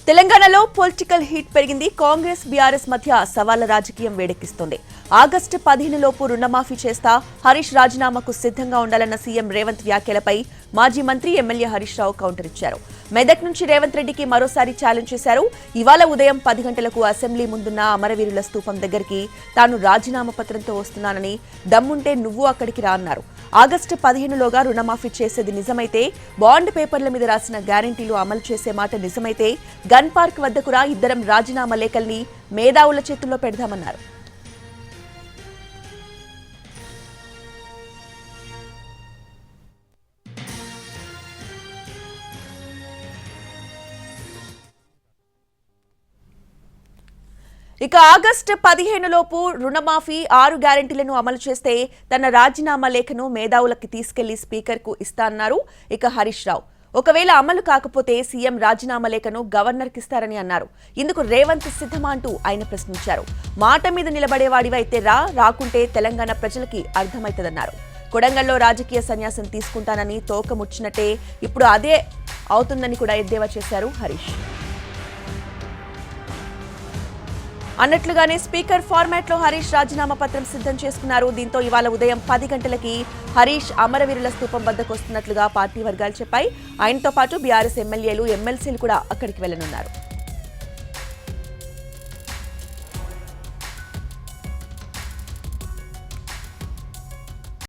తెలంగాణలో political heat పెరిగింది. Congress BRS మధ్య సవాళ్ల రాజకీయం వేడెక్కిస్తుంది. ఆగస్టు 15 లోపు రుణమాఫీ చేస్తా, హరీష్ రాజీనామాకు సిద్ధంగా ఉండాలన్న సీఎం రేవంత్ వ్యాఖ్యలపై మాజీ మంత్రి ఎమ్మెల్యే హరీష్ రావు కౌంటర్ ఇచ్చారు. మెదక్ నుంచి రేవంత్ రెడ్డికి మరోసారి ఛాలెంజ్ చేశారు. ఇవాళ ఉదయం 10 గంటలకు అసెంబ్లీ ముందున్న అమరవీరుల స్తూపం దగ్గరికి తాను రాజీనామా పత్రంతో వస్తున్నానని, దమ్ముంటే నువ్వు అక్కడికి రా అన్నారు. ఆగస్టు 15లోగా రుణమాఫీ చేసేది నిజమైతే, బాండ్ పేపర్ల మీద రాసిన గ్యారంటీలు అమలు చేసే మాట నిజమైతే గన్ పార్క్ వద్దకు రా, ఇద్దరం రాజీనామా లేఖల్ని మేధావుల చేతుల్లో పెడదామన్నారు. ఇక ఆగస్టు 15 లోపు రుణమాఫీ 6 గ్యారెంటీలను అమలు చేస్తే తన రాజీనామా లేఖను మేధావులకి తీసుకెళ్లి స్పీకర్ కు ఇస్తానన్నారు. ఇక హరీష్ రావు ఒకవేళ అమలు కాకపోతే సీఎం రాజీనామా లేఖను గవర్నర్కి ఇస్తారని అన్నారు. ఇందుకు రేవంత్ సిద్ధమా అంటూ ఆయన ప్రశ్నించారు. మాట మీద నిలబడేవాడివైతే రాకుంటే తెలంగాణ ప్రజలకి అర్థమవుతుందన్నారు. కొడంగల్లో రాజకీయ సన్యాసం తీసుకుంటానని తోక ముచ్చినట్టే ఇప్పుడు అదే అవుతుందని కూడా ఎద్దేవా చేశారు హరీష్. అన్నట్లుగానే స్పీకర్ ఫార్మాట్ లో హరీష్ రాజీనామా పత్రం సిద్ధం చేసుకున్నారు. దీంతో ఇవాళ ఉదయం 10 గంటలకి హరీష్ అమరవీరుల స్తూపం వద్దకు వస్తున్నట్లుగా పార్టీ వర్గాలు చెప్పాయి. ఆయనతో పాటు బీఆర్ఎస్ ఎమ్మెల్యేలు, ఎమ్మెల్సీలు కూడా అక్కడికి వెళ్లనున్నారు.